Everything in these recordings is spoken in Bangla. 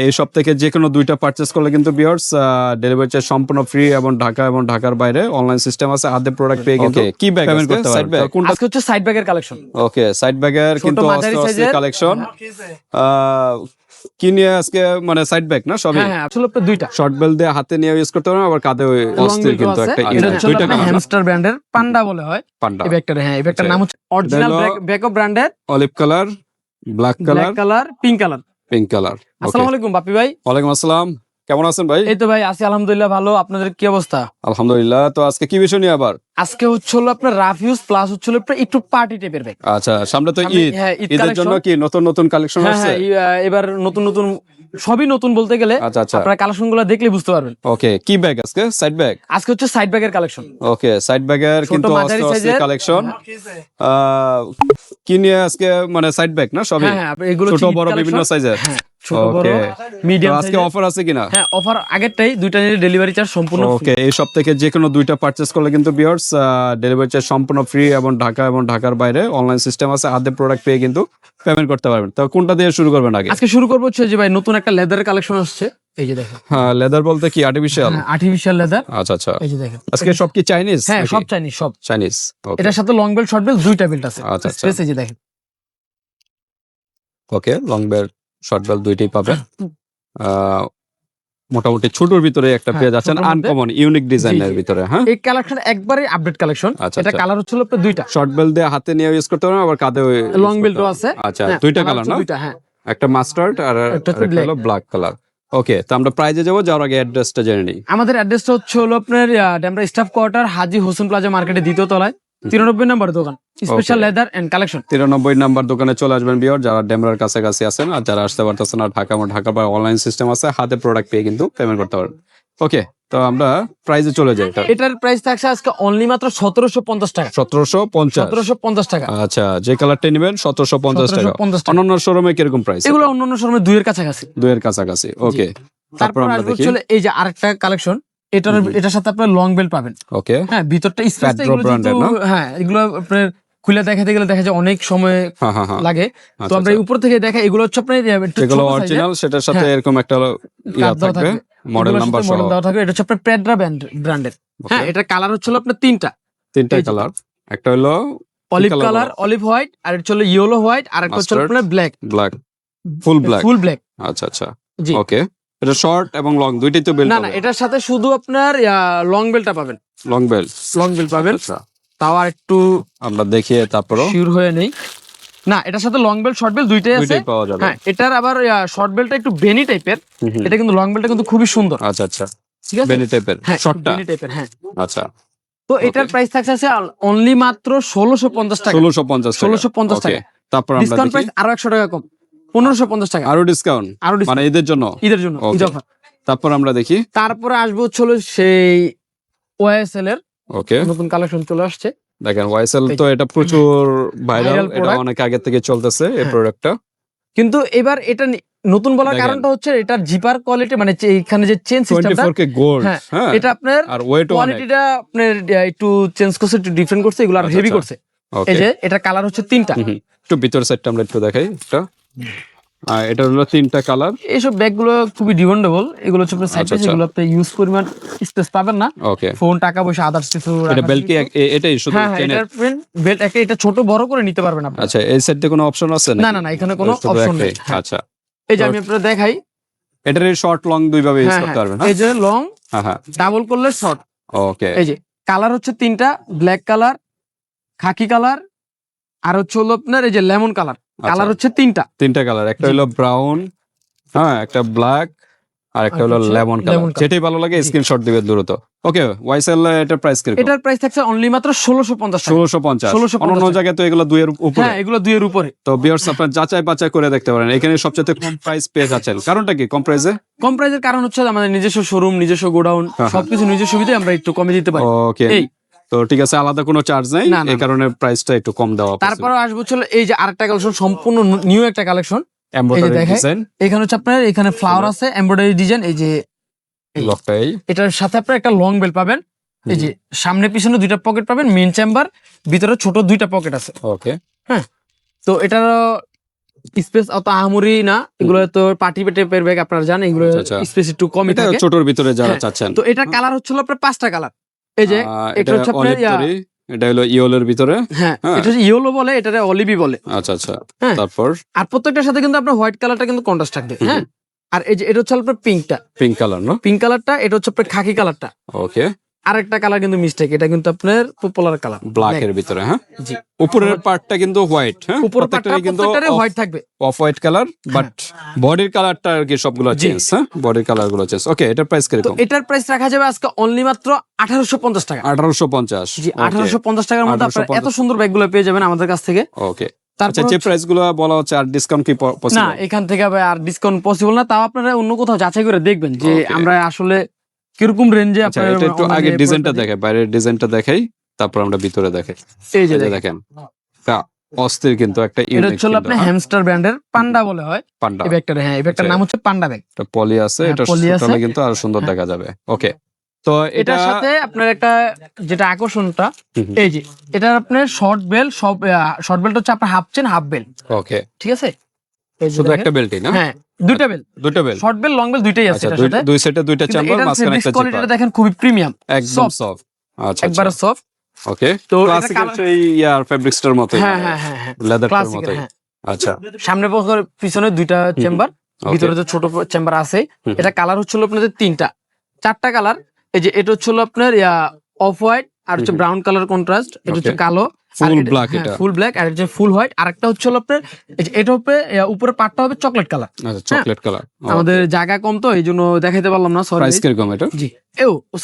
এই সব থেকে যে কোনো দুইটা পারচেজ করলে কিন্তু ভিউয়ার্স ডেলিভারি চার্জ সম্পূর্ণ ফ্রি এবং ঢাকা এবং ঢাকার বাইরে অনলাইন সিস্টেম আছে। হাতে প্রোডাক্ট পেয়ে কিন্তু কি ব্যাগ পেমেন্ট করতে পারবেন। কোনটা আজকে হচ্ছে সাইড ব্যাগের কালেকশন। ওকে, সাইড ব্যাগের কিন্তু কালেকশন কি নিয়ে আজকে মানে সাইড ব্যাগ না সবই? হ্যাঁ আসলে দুইটা শর্ট বেল দিয়ে হাতে নিয়ে ইউজ করতে পারবেন, আবার কাঁধে অস্থির কিন্তু একটা দুইটা হ্যামস্টার ব্র্যান্ডের পান্ডা বলে হয় পান্ডা এই ব্যাগটার। হ্যাঁ এই ব্যাগটার নাম হচ্ছে অরিজিনাল ব্যাকআপ ব্র্যান্ডের olive colour, black colour, pink colour. Pink colour. আসসালামু আলাইকুম বাপি ভাই। ওয়ালাইকুম আসসালাম, কেমন আছেন ভাই? এই তো ভাই আছি আলহামদুলিল্লাহ ভালো, আপনাদের কি অবস্থা? আলহামদুলিল্লাহ। তো আজকে কি বিষয় নিয়ে আবার? আজকে হচ্ছে হলো আপনার রাফ ইউজ প্লাস হচ্ছে হলো একটু পার্টি টাইপের ব্যাগ। আচ্ছা, সামনে তো ঈদ, ঈদের জন্য কি নতুন নতুন কালেকশন আছে? হ্যাঁ এবার নতুন নতুন সবই নতুন বলতে গেলে। আচ্ছা আচ্ছা, আপনারা কালেকশনগুলো দেখলে বুঝতে পারবেন। ওকে, কি ব্যাগ আজকে? Side bag. আজকে হচ্ছে সাইড ব্যাগের কালেকশন। ওকে, সাইড ব্যাগের কিন্তু কালেকশন কি নিয়ে আজকে মানে সাইড ব্যাগ না সবই? হ্যাঁ এগুলো ছোট বড় বিভিন্ন সাইজের। ছোট বড় মিডিয়াম সাইজের। আজকে অফার আছে কিনা? হ্যাঁ অফার আগেরটাই দুইটা নিয়ে ডেলিভারি চার্জ সম্পূর্ণ ফ্রি। ওকে, এই সব থেকে যে কোনো দুইটা পারচেজ করলে কিন্তু ভিউয়ার্স ডেলিভারি চার্জ সম্পূর্ণ ফ্রি এবং ঢাকা এবং ঢাকার বাইরে অনলাইন সিস্টেম আছে। হাতে প্রোডাক্ট পেয়ে কিন্তু পেমেন্ট করতে পারবেন। তো কোনটা দিয়ে শুরু করবেন আগে? আজকে শুরু করব হচ্ছে যে ভাই নতুন একটা লেদারের কালেকশন আসছে। এই যে দেখেন। হ্যাঁ, লেদার বলতে কি আর্টিফিশিয়াল? হ্যাঁ আর্টিফিশিয়াল লেদার। আচ্ছা আচ্ছা, এই যে দেখেন আজকে সব কি চাইনিজ? হ্যাঁ সব চাইনিজ, সব চাইনিজ। ওকে, এটার সাথে লং বেল্ট শর্ট বেল্ট দুইটা বেল্ট আছে। আচ্ছা আচ্ছা, স্পেস এই যে দেখেন। ওকে, লং বেল্ট শর্ট বেল্ট দুইটাই পাবেন। মোটামুটি ছোটর ভিতরে একটা পেয়ে যাচ্ছেন, আনকমন ইউনিক ডিজাইনের ভিতরে। হ্যাঁ, এই কালেকশন একবারে আপডেট কালেকশন। এটা কালার হচ্ছে আপনার দুইটা। শর্ট বেল্ট দিয়ে হাতে নিয়ে ইউজ করতে পারবেন, আবার কাঁধে লং বেল্টও আছে। আচ্ছা, দুইটা কালার না? দুইটা, হ্যাঁ, একটা মাস্টার্ড আর একটা হলো ব্ল্যাক কালার। ওকে, তো আমরা প্রাইজে যাবো, যাওয়ার আগে অ্যাড্রেসটা জেনে নিই। আমাদের অ্যাড্রেসটা হচ্ছে হলো আপনার Demra staff quarter, Haji Hossain Plaza মার্কেটের দ্বিতীয় তলায় 93 নম্বর দোকান, special leather and collection. 93 number দোকানে চলে আসবেন ভিউয়ার, যারা ডেমরার কাছাকাছি আছেন। আর যারা আসতে পারতেছেন আর ঢাকা বা অনলাইন সিস্টেম আছে, হাতে প্রোডাক্ট পেয়ে কিন্তু পেমেন্ট করতে পারবেন। ওকে, তো আমরা প্রাইজে চলে যাই। এটার প্রাইস থাকছে আজকে অনলি মাত্র 1750 টাকা। 1750 টাকা। আচ্ছা, যে কালারটা নেবেন 1750 টাকা। অন্যান্য শোরুমে কিরকম প্রাইস? এগুলো অন্যান্য শোরুমে 2 এর কাছাকাছি। 2 এর কাছাকাছি। ওকে, তারপর আমরা দেখি এই যে আরেকটা কালেকশন। এটার সাথে আপনারা লং বেল্ট পাবেন। ওকে, হ্যাঁ ভিতরটা স্পেস এগুলো কিন্তু হ্যাঁ এগুলো আপনার খুলে দেখাতে গেলে দেখা যায় অনেক সময় লাগে। তো আমরা উপর থেকে দেখাই, এগুলো হচ্ছে আপনার এগুলো অরিজিনাল, সেটার সাথে এরকম একটা ইয়া থাকবে, মডেল নাম্বার সহ দেওয়া থাকবে। এটা হচ্ছে আপনার পেড্রা ব্র্যান্ডের। হ্যাঁ এটার কালার হচ্ছে আপনার তিনটা কালার। একটা হলো অলিভ কালার, অলিভ হোয়াইট, আর একটা হলো ইয়েলো হোয়াইট, আর একটা হচ্ছে আপনার ব্ল্যাক ফুল ব্ল্যাক। আচ্ছা আচ্ছা, ওকে। এটা শর্ট এবং লং দুইটাই তো বেল্ট? না এটার সাথে শুধু আপনার লং বেল্টটা পাবেন। লং বেল্ট পাবেন। তাও আর একটু আমরা দেখিয়ে তারপর শিওর হয়ে নেই। না এটার সাথে লং বেল্ট শর্ট বেল্ট দুইটাই আছে পাওয়া যাবে। হ্যাঁ এটার আবার শর্ট বেল্টটা একটু বেনি টাইপের, এটা কিন্তু লং বেল্টটা কিন্তু খুবই সুন্দর। আচ্ছা আচ্ছা, ঠিক আছে, বেনি টাইপের শর্টটা। বেনি টাইপের, হ্যাঁ। আচ্ছা, তো এটার প্রাইস থাকছে অনলি মাত্র 1650 টাকা। 1650 টাকা। তারপর আমরা ডিসকাউন্ট প্রাইস আরো 100 টাকা কম, 1550 টাকা। আরো ডিসকাউন্ট মানে ঈদের জন্য ঈদ অফার। তারপর আমরা দেখি, তারপরে আসবো হলো সেই ওয়াইএসএল এর ওকে নতুন কালেকশন চলে আসছে। দেখেন ওয়াইএসএল তো এটা প্রচুর ভাইরাল, এটা অনেক আগে থেকে চলতেছে এই প্রোডাক্টটা। কিন্তু এবার এটা নতুন বলার কারণটা হচ্ছে এটার জিপার কোয়ালিটি, মানে এখানে যে চেন সিস্টেমটা 24K গোল্ড, হ্যাঁ এটা আপনার আর ওয়েট কোয়ালিটিটা আপনার একটু চেঞ্জ করছে, একটু ডিফারেন্ট করছে, এগুলো আর হেভি করছে। এই যে এটা কালার হচ্ছে তিনটা। একটু ভিতর সাইডটা আমরা একটু দেখাই। এটা হলো তিনটা কালার। এইসব ব্যাগগুলো খুবই ডিমান্ডেবল। এগুলো হচ্ছে আপনার সাইড এগুলো আপনি ইউজ পরিমাণ স্পেস পাবেন না। ওকে, ফোন, টাকা পয়সা, আদার্স কিছু। এটা বেল্ট কি এটাই শুধু চেনের? বেল্ট এটা ছোট বড় করে নিতে পারবেন আপনি। আচ্ছা, এই সাইডে কোনো অপশন আছে না? না এখানে কোনো অপশন নেই। আচ্ছা, এই যে আমি আপনাদের দেখাই, এটার শর্ট লং দুই ভাবে ইউজ করতে পারবেন। এই যে লং, ডাবল করলে শর্ট। ওকে, এই যে কালার হচ্ছে তিনটা, ব্ল্যাক কালার, খাকি কালার, আর হচ্ছে হলো আপনার এই যে লেমন কালার। কালার হচ্ছে তিনটা কালার, একটা হলো ব্রাউন, একটা ব্ল্যাক, আর একটা হলো লেমন কালার। যেটাই ভালো লাগে স্ক্রিনশট দিবেন দ্রুত। ওকে, ওয়াইএসএল এটার প্রাইস কি? এটার প্রাইস থাকছে অনলি মাত্র 1650 টাকা। 1650। অন্য জায়গায় তো এগুলো 2 এর উপরে। হ্যাঁ এগুলো 2 এর উপরে। তো ভিউয়ার্স আপনারা যাচাই বাছাই করে দেখতে পারেন, এখানে সবচেয়ে কম প্রাইস পেয়ে যাচ্ছেন। কারণটা কি কম প্রাইসে? কম প্রাইসের কারণ হচ্ছে আমাদের নিজস্ব শোরুম, নিজস্ব গোডাউন, সবকিছু নিজস্ব সুবিধায় আমরা একটু কমে দিতে পারি। ওকে, তো ঠিক আছে, আলাদা কোনো চার্জ নেই, এই কারণে প্রাইসটা একটু কম দেওয়া। তারপর আসবো হলো এই যে আরেকটা কালেকশন, সম্পূর্ণ নিউ একটা কালেকশন। Embroidery design. এখানে হচ্ছে আপনার এখানে ফ্লাওয়ার আছে, এমব্রয়ডারি ডিজাইন। এই যে লকটাই, এটার সাথে আপনার একটা লং বেল্ট পাবেন। এই যে সামনে পিছনে দুইটা পকেট পাবেন, মেইন চেম্বার, ভিতরে ছোট দুইটা পকেট আছে। ওকে, হ্যাঁ তো এটার স্পেস অত আহামরি না, এগুলো তো পার্টি টাইপের ব্যাগ আপনারা জানেন, এগুলো আচ্ছা। স্পেস একটু কমই এটা থাকে। ছোটর ভিতরে যারা হ্যাঁ, চাচ্ছেন। তো এটার কালার হচ্ছে আপনার 5টা কালার। এই যে এটা এটা হচ্ছে আপনার অলিভ তরি, এটা হলো ইয়েলোর ভিতরে। হ্যাঁ, হ্যাঁ। এটা হচ্ছে ইয়েলো বলে, এটা অলিভি বলে। আচ্ছা আচ্ছা। হ্যাঁ। তারপর আর প্রত্যেকটার সাথে কিন্তু আপনার হোয়াইট কালারটা কিন্তু কন্ট্রাস্ট থাকবে। হ্যাঁ, আর এই যে এটা হচ্ছে আপনার পিঙ্কটা, পিঙ্ক কালার না? পিঙ্ক কালারটা, এটা হচ্ছে আপনার খাকি কালারটা। ওকে। আরেকটা কালার কিন্তু মিস্টেক, এটা কিন্তু আপনার পপুলার কালার ব্ল্যাক এর ভিতরে। হ্যাঁ, জি। উপরের পার্টটা কিন্তু হোয়াইট। হ্যাঁ, উপরের পার্টটা প্রত্যেকটারই কিন্তু প্রত্যেকটারই হোয়াইট থাকবে, অফ হোয়াইট কালার, বাট বডির কালারটা আর কি সবগুলো জি। চেঞ্জ। হ্যাঁ, বডির কালার গুলো চেঞ্জ। ওকে, এটার প্রাইস তো কিরকম? এটার প্রাইস রাখা যাবে আজকে অনলি মাত্র 1850 টাকা। 1850। জি, 1850 টাকার মধ্যে আপনারা এত সুন্দর ব্যাগগুলো পেয়ে যাবেন আমাদের কাছ থেকে। ওকে। তারপর আচ্ছা, যে প্রাইস গুলো বলা হচ্ছে, আর ডিসকাউন্ট কি না, পসিবল? এখান থেকে আর ডিসকাউন্ট পসিবল না, তাও আপনারা অন্য কোথাও যাচাই করে দেখবেন যে Okay. আমরা আসলে কিরকম রেঞ্জে আচ্ছা, এটা একটু আগে ডিজাইনটা দেখাই, বাইরের ডিজাইনটা দেখাই, তারপর আমরা ভিতরে দেখাই। এই যে এই যে দেখেন, দেখেন, তা অস্থির কিন্তু একটা এটা ইউনিক হচ্ছে আপনার হ্যামস্টার ব্র্যান্ডের পান্ডা বলে হয় পান্ডা। এই ব্যাগটার। হ্যাঁ, এই ব্যাগটার আচ্ছা। নাম হচ্ছে পান্ডা ব্যাগ। এটা পলি আছে, হ্যাঁ, এটা পলি আছে। সুতালে কিন্তু আরো সুন্দর হ্যাঁ। দেখা যাবে। ওকে, তো এটা এটার সাথে আপনার একটা যেটা আকর্ষণটা, হুম, হুম। এই যে এটা আপনার শর্ট বেল, সব শর্ট বেলটা হচ্ছে আপনার হাফ চেন হাফ বেল, ওকে, ঠিক আছে? এই যে শুধু দেখেন। একটা বেল্টই না? হ্যাঁ, দুইটা বেল, দুটো belt. Short belt long belt দুইটাই আছে আচ্ছা, এটার সাথে। দুই সেটে দুইটা কিন্তু চেম্বার, এটার মাঝখানে একটা কোয়ালিটিটা জিপার, দেখেন খুবই প্রিমিয়াম, একদম soft, সফট। আচ্ছা, একবারে আচ্ছা। সফট। ওকে, তো এটা ক্লাসিকের কালার- সেই ইয়ার ফেব্রিক্সটার মতোই, হ্যাঁ হ্যাঁ হ্যাঁ হ্যাঁ, লেদারটার ক্লাসিক। মতোই। হ্যাঁ, আচ্ছা, সামনে পিছনে দুইটা চেম্বার, okay. ভিতরে যে ছোট চেম্বার আছে। হুম। এটা কালার হচ্ছিল আপনাদের চারটা কালার। এই যে এটা হচ্ছিল আপনার অফ হোয়াইট, আর হচ্ছে ব্রাউন কালার কন্ট্রাস্ট, এটা হচ্ছে Okay. কালো, ফুল ব্ল্যাক এটা। ফুল ব্ল্যাক, আর হচ্ছে ফুল হোয়াইট। আর একটা হচ্ছে আপনার এই যে এটা হবে উপরে পাটটা হবে চকলেট কালার। আচ্ছা, চকলেট কালার। আমাদের জায়গা কম তো এই জন্য দেখাইতে পারলাম না, সরি। প্রাইস কিরকম এটা? জি,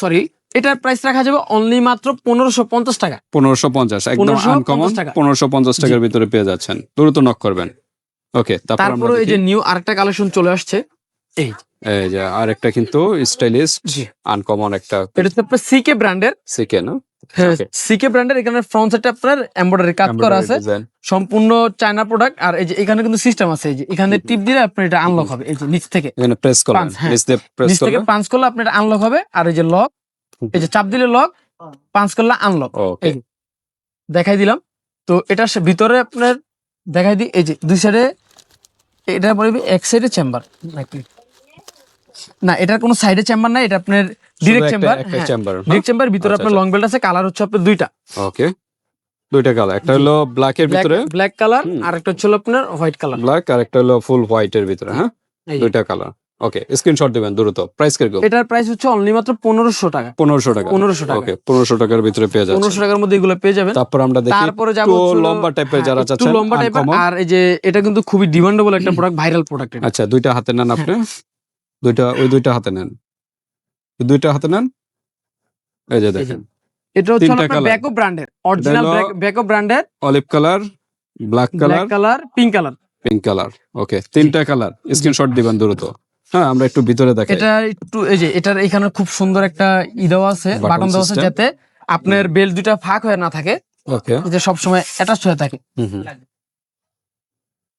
সরি, এটার প্রাইস রাখা যাবে অনলি মাত্র 1550 টাকা। 1550, একদম 1550 আনকমন। টাকা। 1550 টাকার ভিতরে পেয়ে যাচ্ছেন, দ্রুত নক করবেন। ওকে, তারপর আমরা তারপরে এই যে দেখি, নিউ আরেকটা কালেকশন চলে আসছে, এই এই যে আরেকটা কিন্তু স্টাইলিশ জি, আনকমন একটা এটা হচ্ছে আপনার সিকে ব্র্যান্ডের। সিকে না? হ্যাঁ, Okay. সিকে ব্র্যান্ডের। এখানে ফ্রন্ট সাইডে আপনার এমব্রয়ডারি কাজ করা আছে, Design। সম্পূর্ণ চায়না প্রোডাক্ট। আর এই যে এখানে কিন্তু সিস্টেম আছে, এই যে এখানে টিপ দিলে আপনার এটা আনলক হবে, এই যে নিচ থেকে, এখানে প্রেস করবেন, পাঁচ, হ্যাঁ। নিচ দিয়ে প্রেস নিচ থেকে করবেন। পাঞ্চ করলে আপনার এটা আনলক হবে। আর এই যে লক, এই যে চাপ দিলে লক, পাঞ্চ করলে আনলক। ওকে, এই দেখাই দিলাম। তো এটা ভিতরে আপনার দেখাই দিই, এই যে দুই সাইডে এটা বলবি এক সাইডে চেম্বার, না এটার কোনো সাইডে চেম্বার নাই, এটা আপনার ডিরেক্ট চেম্বার। একটা চেম্বার। ডিরেক্ট চেম্বার, ভিতরে আচ্ছা, আপনার লং বেল্ট আছে। কালার হচ্ছে আপনার দুইটা, ওকে, দুইটা কালার, একটা হলো ব্ল্যাক এর ভিতরে, ব্ল্যাক কালার, হুম। আর একটা হচ্ছে আপনার হোয়াইট কালার। ব্ল্যাক, আর একটা হলো ফুল হোয়াইট এর ভিতরে। হ্যাঁ, এই যে। দুইটা কালার। ওকে, স্ক্রিনশট দিবেন দ্রুত। প্রাইস কিরকম? এটার প্রাইস হচ্ছে অনলি মাত্র 1500 টাকা। 1500 টাকা। 1500 টাকা। ওকে, 1500 টাকার ভিতরে পেয়ে যাচ্ছে। 1500 টাকার মধ্যে এগুলো পেয়ে যাবেন। তারপর আমরা দেখি তারপরে যাব একটু হচ্ছে লম্বা টাইপের যারা একটু চাচ্ছেন, লম্বা টাইপের। uncommon। আর এই যে এটা কিন্তু খুবই ডিমান্ডেবল একটা প্রোডাক্ট, ভাইরাল প্রোডাক্ট। আচ্ছা, দুইটা হাতে নেন আপনি, দুইটা হাতে নেন, দুইটা হাতে নেন। এই যে দেখেন, এটা হচ্ছে তিনটা আপনার colour। ব্যাকো ব্র্যান্ডের, অরিজিনাল হলো ব্যাকো ব্র্যান্ডের, olive colour, black black colour, colour, pink colour. Pink colour. Okay, তিনটা কালার, স্ক্রিনশট দিবেন দ্রুত। হ্যাঁ, আমরা একটু ভিতরে দেখাই। এটা একটু এই যে এটার এখানে খুব সুন্দর একটা দেওয়া আছে, Button বাটন দেওয়া আছে, system। যাতে আপনার বেল্ট দুইটা ফাঁক হয়ে না থাকে, ওকে, যে সবসময় অ্যাটাচ হয়ে থাকে। হুম হুম,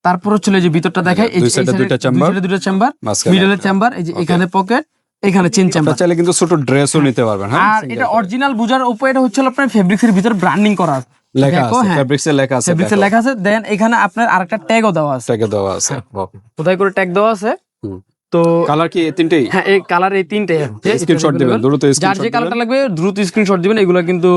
তারপর হচ্ছে এই যে ভিতরটা দেখাই, এই দুই যে সাইডে দুইটা চেম্বার, দুইটা চেম্বার, মাঝখানে মিডলের একটা। চেম্বার, এই যে Okay. এখানে পকেট, এখানে চেন চেম্বার। আপনারা চাইলে কিন্তু ছোট ড্রেসও নিতে পারবেন। হ্যাঁ, আর এটা অরিজিনাল বুঝার উপায়, এটা হচ্ছে আপনার ফেব্রিক্সের ভিতর ব্র্যান্ডিং করা আছে, লেখা দেখো, আছে, হ্যাঁ। ফেব্রিক্সে লেখা আছে, ফেব্রিক্সে লেখা আছে। দেন এখানে আপনার আরেকটা ট্যাগও দেওয়া আছে, ট্যাগে দেওয়া আছে। খোদাই করে ট্যাগ দেওয়া আছে। হুম। তো কালার কি এই তিনটেই? হ্যাঁ, এই কালার এই তিনটে। স্ক্রিনশট দিবেন দ্রুত, যার স্ক্রিনশট যে দিবেন। কালারটা লাগবে দ্রুত স্ক্রিনশট দিবেন। এগুলো কিন্তু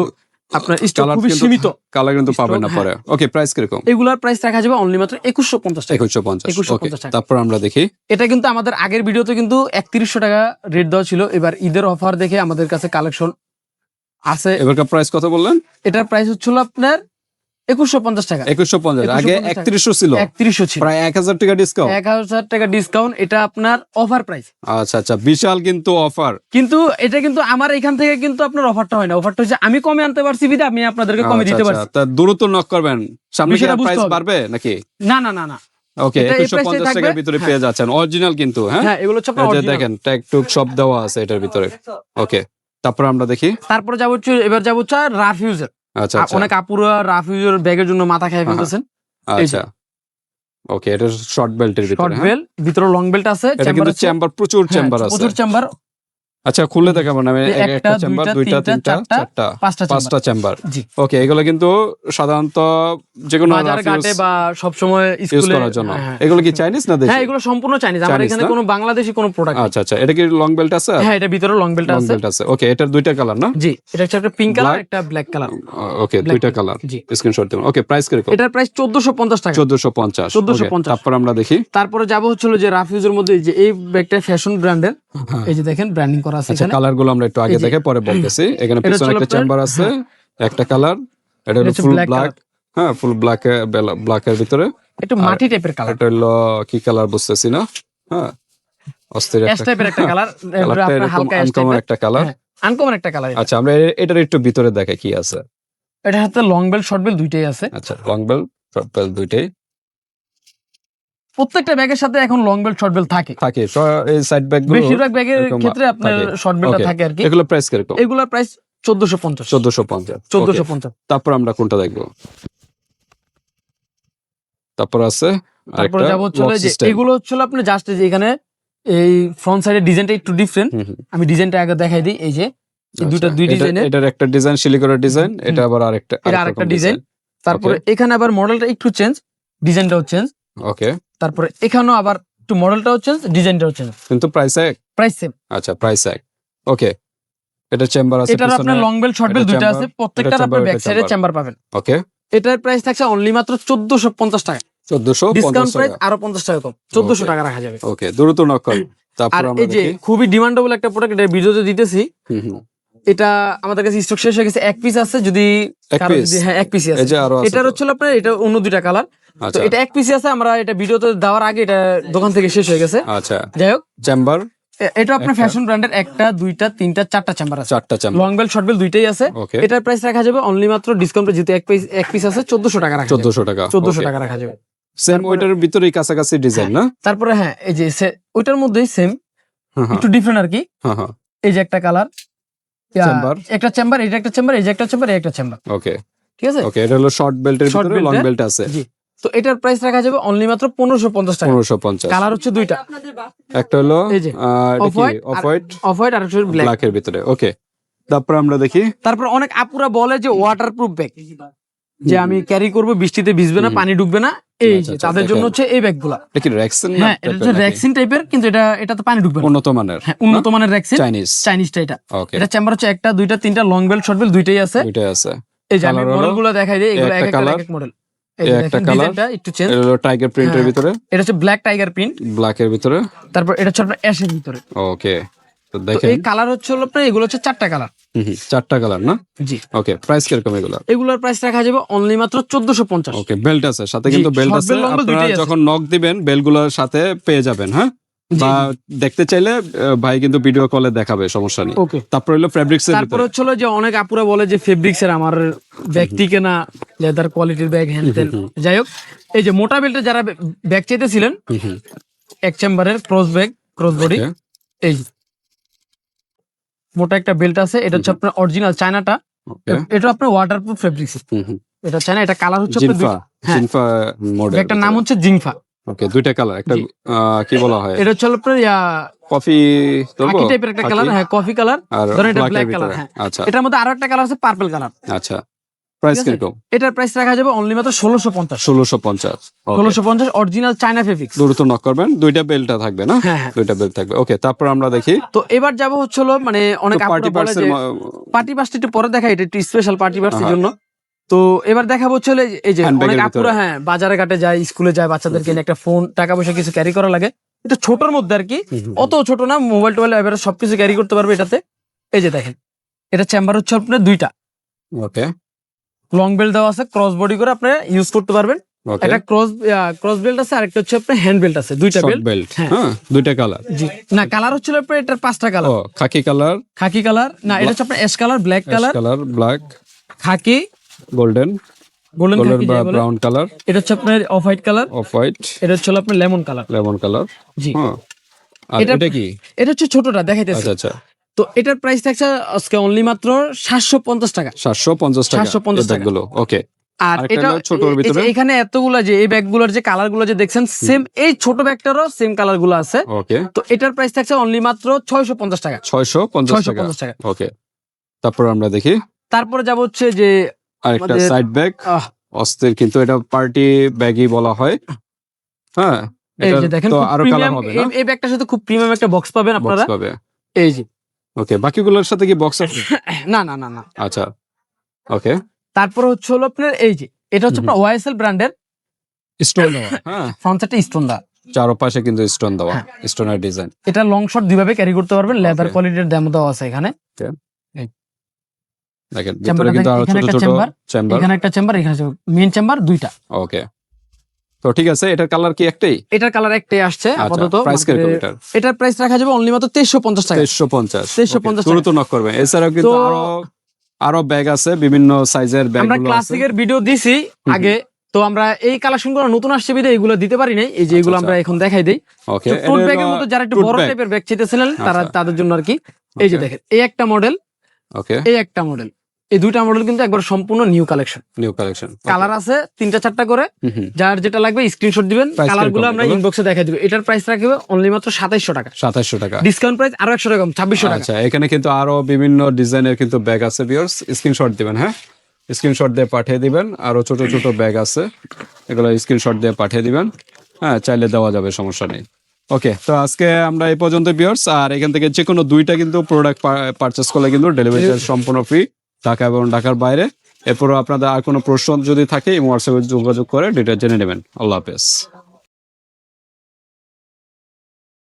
আপনার স্টক কালার খুবই কিন্তু সীমিত। কালার কিন্তু পাবেন না Stock, পরে। ওকে, প্রাইস কিরকম? এগুলার প্রাইস রাখা যাবে অনলি মাত্র 2150 টাকা। 2150। 2150 ওকে, টাকা। তারপর আমরা দেখি, এটা কিন্তু আমাদের আগের ভিডিওতে কিন্তু 3100 টাকা রেট দেওয়া ছিল। এবার ঈদের অফার দেখে আমাদের কাছে কালেকশন আছে। এবারকার প্রাইস কত বললেন? এটার প্রাইস হচ্ছিল আপনার 2150 টাকা। 2150, আগে 3100 ছিল, 3100 ছিল, প্রায় 1000 টাকা ডিসকাউন্ট। 1000 টাকা ডিসকাউন্ট। এটা আপনার অফার প্রাইস। আচ্ছা আচ্ছা, বিশাল কিন্তু অফার। কিন্তু এটা কিন্তু আমার এখান থেকে কিন্তু আপনার অফারটা হয় না, অফারটা হচ্ছে আমি কমে আনতে পারছি বিধে আমি আপনাদেরকে কমে দিতে পারছি। তা দ্রুত নক করবেন, সামনে কি বিষয়টা বুঝতে প্রাইস হবে। বাড়বে নাকি? না না না না, ওকে, এটা এই price 2150 টাই টাকার থাকবে। ভিতরে পেয়ে যাচ্ছেন, অরিজিনাল কিন্তু। হ্যাঁ, হ্যাঁ, এগুলো হচ্ছে আপনার এই যে original। দেখেন ট্যাগ টুক সব দেওয়া আছে এটার ভিতরে। ওকে, তারপর আমরা দেখি। তারপরে যাবো হচ্ছে এবার যাবো হচ্ছে রাফ ইউজার। আচ্ছা আচ্ছা, অনেক আপুরা রাফ ইউজার ব্যাগের জন্য মাথা খেয়ে ফেলতেছেন। এই যে আচ্ছা, ওকে, এটা শর্ট বেল্টের ভিতরে। শর্ট হ্যাঁ, বেল, ভিতরে লং বেল্ট আছে, এটা কিন্তু চেম্বার, প্রচুর চেম্বার আছে। প্রচুর চেম্বার। আচ্ছা খুললে দেখাবো না, এই একটা চেম্বার, দুইটা, তিনটা, চারটা, পাঁচটা চেম্বার। জি। ওকে, এগুলো কিন্তু সাধারণত যেকোনো বাজার ঘাটে বা সবসময় ইউজ স্কুলে করার জন্য। হ্যাঁ, এগুলো কি চাইনিজ না দেশি? হ্যাঁ এগুলো সম্পূর্ণ চাইনিজ, আমার Chinese এখানে না? কোনো বাংলাদেশি কোনো প্রোডাক্ট আচ্ছা আচ্ছা, এটা কি লং বেল্ট আছে? হ্যাঁ এটা ভিতরে লং বেল্ট লং আছে। বেল্ট আছে। ওকে, এটার দুইটা কালার না? জি, এটা হচ্ছে একটা পিঙ্ক কালার, Black? একটা ব্ল্যাক কালার। ওকে, Black দুইটা pink, কালার। জি। স্ক্রিনশট দিন। ওকে, প্রাইস কিরকম? এটার প্রাইস 1450 টাকা। 1450। 1450 তারপর আমরা দেখি। তারপরে যাব হচ্ছিল যে রাফিউজের মধ্যে এই যে এই ব্যাগটা ফ্যাশন ব্র্যান্ডের, এই যে দেখেন ব্র্যান্ডিং করা আছে আচ্ছা, এখানে। কালার গুলো আমরা একটু আগে এই যে- দেখে পরে বলতেছি। এখানে এটা পিছনে হচ্ছে একটা আপনার- চেম্বার আছে, একটা কালার, এটা হলো হচ্ছে ফুল black ব্ল্যাক। হ্যাঁ, ফুল ব্ল্যাকের ভিতরে একটু মাটি টাইপের কালার, এটা হলো কি কালার বুঝতেছি না। হ্যাঁ, অস্থির অ্যাশ একটা টাইপের একটা কালার, কালারটা আপনার এরকম হালকা অ্যাশ আনকমন টাইপের একটা কালার। আনকমন একটা কালার। আচ্ছা, আমরা এটার একটু ভিতরে দেখে কি আছে। এটা হাতে লং বেল্ট শর্ট বেল্ট দুইটাই আছে। আচ্ছা, লং বেল্ট শর্ট বেল্ট দুইটাই প্রত্যেকটা ব্যাগের সাথে এখন লং বেল্ট শর্ট বেল্ট থাকে। থাকে। এই সাইড ব্যাগ গুলো বেশিরভাগ ব্যাগের এরকম ক্ষেত্রে আপনার থাকে। শর্ট বেল্টটা Okay. থাকে আর কি। এগুলো প্রাইস কিরকম? এগুলোর প্রাইস 1450। 1450। 1450। তারপর আমরা কোনটা দেখবো? তারপর আছে তারপরে আরেকটা যাব হচ্ছে lock যে system। এগুলো হচ্ছে আপনি জাস্ট যে এখানে এই ফ্রন্ট সাইডের ডিজাইনটা একটু ডিফারেন্ট। হুম, হুম। আমি ডিজাইনটা আগে দেখাই দিই। এই যে এই দুটো দুই আচ্ছা, ডিজাইনের, এটার একটা ডিজাইন শিলিগুড়ির ডিজাইন, এটা আবার আরেকটা এটা আরেকটা ডিজাইন। তারপরে এখানে আবার মডেলটা একটু চেঞ্জ, ডিজাইনটাও চেঞ্জ। ওকে, তারপরে এখানেও আবার একটু মডেলটাও চেঞ্জ, ডিজাইনটাও চেঞ্জ, কিন্তু প্রাইস এক। Price same. আচ্ছা, প্রাইস এক। ওকে, এটা চেম্বার আছে এটার পিছনে। আপনার লং বেল্ট শর্ট বেল্ট এটা দুইটা chamber, আছে, প্রত্যেকটার এটা আপনার chamber, ব্যাক এটা সাইডে chamber। চেম্বার পাবেন। ওকে, এটার প্রাইস থাকছে অনলি মাত্র 1450 টাকা। 1450 ডিসকাউন্ট প্রাইস টাকা। আরো 50 টাকা কম, 1400 Okay. টাকা রাখা যাবে। ওকে, দ্রুত নক করুন। আর তারপর আমরা এই যে দেখি। খুবই ডিমান্ডেবল একটা প্রোডাক্ট, এটা ভিডিওতে দিতেছি। হুম, হুম। এটা আমাদের কাছে স্টক শেষ হয়ে গেছে, এক পিস আছে। যদি এক কারো piece? যদি হ্যাঁ এক পিসই আছে। এই যে আরো আছে এটার তো। হচ্ছে আপনার এটা অন্য দুইটা কালার, তো আচ্ছা এটা এক পিসই আছে। আমরা এটা ভিডিওতে দেওয়ার আগে এটা দোকান থেকে শেষ হয়ে গেছে। আচ্ছা, যাই হোক, চেম্বার এটা আপনার একটা। ফ্যাশন ব্র্যান্ডের একটা, দুইটা, তিনটা, চারটা চেম্বার আছে। 4টা chamber. Long belt short belt দুইটাই আছে। Okay. এটার প্রাইস রাখা যাবে অনলি মাত্র ডিসকাউন্ট, যেহেতু এক পিস আছে 1400 টাকা রাখা যাবে। 1400 টাকা। 1400 টাকা রাখা যাবে। সেম ওইটার ভিতরেই কাছাকাছি ডিজাইন না? তারপরে হ্যাঁ এই যে ওইটার মধ্যেই সেম, হ্যাঁ, হ্যাঁ, একটু ডিফারেন্ট আর কি। হ্যাঁ, হ্যাঁ। এই যে একটা কালার, Chamber? একটা চেম্বার, এই যে একটা চেম্বার, এই যে একটা চেম্বার, এই একটা চেম্বার। ওকে, ঠিক আছে। ওকে, এটা হলো শর্ট বেল্টের Short ভিতরে লং belt-এর? বেল্ট আছে। জি, তো এটার প্রাইস রাখা যাবে অনলি মাত্র 1550 টাকা। 1550। কালার হচ্ছে দুইটা, একটা হলো এই যে এটা অফ কি white, off white off white আর হচ্ছে ব্ল্যাক। ব্ল্যাক এর ভিতরে। ওকে, তারপর আমরা দেখি। তারপর অনেক আপুরা বলে যে ওয়াটারপ্রুফ ব্যাগ, যে আমি ক্যারি করব, বৃষ্টিতে ভিজবে না, পানি ঢুকবে না। এই আচ্ছা, যে আচ্ছা, তাদের জন্য দেখেন। হচ্ছে এই ব্যাগগুলা। এটা কি রেক্সিন না? হ্যাঁ, এটা হচ্ছে র্যাক্সিন টাইপের, কিন্তু এটা তো পানি ঢুকবে না। উন্নত মানের। হ্যাঁ, উন্নত মানের র্যাক্সিন, চাইনিজ। চাইনিজটা এটা। ওকে, এটা চেম্বার হচ্ছে একটা, দুইটা, তিনটা, লং বেল্ট শর্ট বেল্ট দুইটাই আছে। দুইটাই আছে। এই যে আমি Colour হলো? মডেলগুলো দেখাই দিই, এগুলো একটা এক একটা colour, এক মডেল। এই এই যে একটা দেখেন colour, ডিজাইনটা একটু চেঞ্জ। এটা হলো টাইগার প্রিন্টের হ্যাঁ। ভিতরে, এটা হচ্ছে ব্ল্যাক টাইগার প্রিন্ট, ব্ল্যাক এর ভিতরে। তারপর এটা হচ্ছে আপনার অ্যাশের ভিতরে। ওকে, তো তো দেখেন। এই কালার হচ্ছে হলো আপনার, এগুলো হচ্ছে চারটা কালার। হুম, হুম, 4টা কালার না? জি, ওকে, প্রাইস কিরকম এগুলা? এগুলোর প্রাইস রাখা যাবে অনলি মাত্র 1450। ওকে, বেল্ট আছে সাথে, জি, কিন্তু বেল্ট short আছে। belt, long belt আপনারা দুইটাই আছে। যখন নক দিবেন বেলগুলোর সাথে পেয়ে যাবেন। হ্যাঁ, জি, বা দেখতে চাইলে ভাই কিন্তু ভিডিও কলে দেখাবে, সমস্যা নেই। ওকে। তারপর হলো ফেব্রিক্স এর তারপর ভিতরে। হচ্ছে হলো যে অনেক আপুরা বলে যে ফেব্রিক্স এর আমার ব্যাগ টিকে না, লেদার কোয়ালিটির ব্যাগ হ্যান ত্যান। যাই হোক, এই যে মোটা বেল্টে যারা ব্যাগ চাইতেছিলেন, হুম, হুম, এক চেম্বারের cross bag, cross body, okay, এই যে মোটা একটা বেল্ট আছে। এটা হচ্ছে আপনার অরিজিনাল চায়নাটা। okay, এটা আপনার ওয়াটারপ্রুফ ফেব্রিক্স, হুম, হুম। এটা চায়না। এটা কালার হচ্ছে আপনার জিনফা, হ্যাঁ। জিনফা মডেল। ব্যাগটার নাম হচ্ছে জিংফা। ওকে, দুইটা কালার, একটা জি। কি বলা হয়, এটা হচ্ছে আপনার কফি খাকি টাইপের একটা কালার, হ্যাঁ কফি কালার, আর ধরেন এটা black এর ব্ল্যাক কালার। ভিতরে। হ্যাঁ, আচ্ছা, এটার মধ্যে আরো একটা কালার আছে পার্পল কালার। আচ্ছা, প্রাইস ঠিক আছে? কিরকম? এটার প্রাইস রাখা যাবে অনলি মাত্র 1650। 1650। ওকে, 1650 অরিজিনাল চায়না ফেব্রিক্স। দ্রুত নক করবেন। দুইটা বেল্টটা থাকবে না? হ্যাঁ, হ্যাঁ। দুইটা বেল্ট থাকবে। ওকে, তারপর আমরা দেখি তো এবার যাব হচ্ছে হলো মানে অনেক পার্টি আপুরা বলে পার্টস যে পার্টি পার্সটা একটু পরে দেখা, এটা একটু স্পেশাল পার্টি পার্টসের জন্য। তো এবার দেখাবো হচ্ছে হলো এই যে Handbag অনেক এর আপুরা ভিতরে। হ্যাঁ বাজারে ঘাটে যায়, স্কুলে যায়, বাচ্চাদেরকে নিয়ে একটা ফোন, টাকা পয়সা কিছু ক্যারি করা লাগে। এটা ছোটর মধ্যে আর কি, অত ছোট না, মোবাইল টোবাইল এবারে সবকিছু ক্যারি করতে পারবে এটাতে। এই যে দেখেন, এটা চেম্বার হচ্ছে আপনার দুইটা, ওকে, লং বেল্ট দেওয়া আছে, ক্রস বডি করে আপনি ইউজ করতে পারবেন। ওকে, একটা ক্রস বেল্ট আছে, আর একটা হচ্ছে আপনার হ্যান্ড বেল্ট আছে, দুইটা শর্ট বেল্ট। বেল্ট। হ্যাঁ। হ্যাঁ, দুইটা কালার। জি, না কালার হচ্ছিল আপনার এটার 5টা কালার। ও, খাকি কালার, খাকি কালার, না এটা হচ্ছে আপনার ash colour, black colour, colour, black, khaki, golden, golden golden khaki বা যাই বলে। ব্রাউন কালার, এটা হচ্ছে আপনার off white colour, off white, এটা হচ্ছে হলো আপনার লেমন কালার। Lemon colour. জি, হ্যাঁ, আর এটা- এটা কি? এটা হচ্ছে ছোটটা দেখাইতেছি। আচ্ছা, আচ্ছা, তো এটার প্রাইস থাকছে আজকে অনলি মাত্র 750 টাকা। 750 টাকা 750 এই ব্যাগগুলো। ওকে, আর আরেকটা এটা হলো ছোটর ভিতরে। এখানে এতগুলা যে এই ব্যাগগুলোর যে কালার গুলো যে দেখছেন সেম এই ছোট ব্যাগটারও সেম কালার গুলো আছে। ওকে, তো এটার প্রাইস থাকছে অনলি মাত্র 650 টাকা। 650 টাকা। 650 টাকা। ওকে, তারপর আমরা দেখি তারপরে যাব হচ্ছে যে আরেকটা আমাদের- সাইড ব্যাগ, অস্থির, কিন্তু এটা পার্টি ব্যাগই বলা হয়। হ্যাঁ, এই এটা যে দেখেন তো খুব আরো কালার প্রিমিয়াম, হবে না? এই ব্যাগটার সাথে খুব প্রিমিয়াম একটা বক্স পাবেন বক্স আপনারা। পাবে। এই যে ওকে, বাকিগুলোর সাথে কি বক্স আছে? না না না না। আচ্ছা, ওকে, তারপর হচ্ছে হলো আপনার এই যে এটা হচ্ছে আপনার ওয়াইএসএল ব্র্যান্ডের স্টোন দেওয়া। হ্যাঁ, ফ্রন্ট সাইডে স্টোন দা। চারপাশে কিন্তু স্টোন দেওয়া, হ্যাঁ। স্টোনের ডিজাইন। এটা লং শর্ট দুইভাবে ক্যারি করতে পারবেন, লেদার Okay. কোয়ালিটির ডেমো দেওয়া আছে এখানে। দেখেন ভিতরে চেম্বারটা কিন্তু আরো এখানে ছোট একটা ছোট চেম্বার, চেম্বার। এখানে একটা চেম্বার, এখানে মেইন চেম্বার দুইটা। ওকে, তো ঠিক আছে, এটার কালার কি একটাই? এটার কালার একটাই আসছে আপাতত। প্রাইস কিরকম market এ এটার? এটার প্রাইস রাখা যাবে অনলি মাত্র 2350 টাকা। 2350। 2350 টাকা। দ্রুত নক করবেন। এছাড়াও কিন্তু তো- আরো ব্যাগ আছে, বিভিন্ন সাইজের ব্যাগ আমরা গুলো আছে। ক্লাসিকের ভিডিও দিছি আগে, তো আমরা এই কালেকশন গুলো নতুন আসছে বিদে এগুলো দিতে পারি নাই। এই যে এগুলো আচ্ছা, আমরা এখন দেখাই দেই। ওকে, টোট ব্যাগের মতো যারা একটু বড় টাইপের ব্যাগ চাইতেছিলেন তারা, আচ্ছা। তাদের জন্য আর কি। এই যে Okay. দেখেন এই একটা মডেল, ওকে, এই একটা মডেল, এই দুইটা মডেল কিন্তু একবার সম্পূর্ণ new collection. New collection. Colour আছে 3-4টা করে, যার যেটা লাগবে স্ক্রিনশট দিবেন। Price কালার গুলো কিরকম আমরা এগুলো? ইনবক্সে দেখাই দিব। এটার প্রাইস রাখবে অনলি মাত্র 2700 টাকা। 2700 টাকা। ডিসকাউন্ট প্রাইস আরো 100 টাকা কম, 2600 টাকা। আচ্ছা, এখানে কিন্তু আরো বিভিন্ন ডিজাইনের কিন্তু ব্যাগ আছে ভিউয়ার্স, স্ক্রিনশট দিবেন। হ্যাঁ, স্ক্রিনশট দিয়ে পাঠিয়ে দিবেন। আরো ছোট ছোট ব্যাগ আছে, এগুলো স্ক্রিনশট দিয়ে পাঠিয়ে দিবেন। হ্যাঁ, চাইলে দেওয়া যাবে, সমস্যা নেই। ওকে, তো আজকে আমরা এই পর্যন্ত ভিউয়ার্স। আর এখান থেকে যে কোনো দুইটা কিন্তু প্রোডাক্ট পারচেস করলে কিন্তু ডেলিভারি চার্জ সম্পূর্ণ ফ্রি, ঢাকা এবং ঢাকার বাইরে। এরপরও আপনাদের আর কোনো প্রশ্ন যদি থাকে এই হোয়াটসঅ্যাপে যোগাযোগ করে ডিটেইলস জেনে নেবেন। আল্লাহ হাফেজ।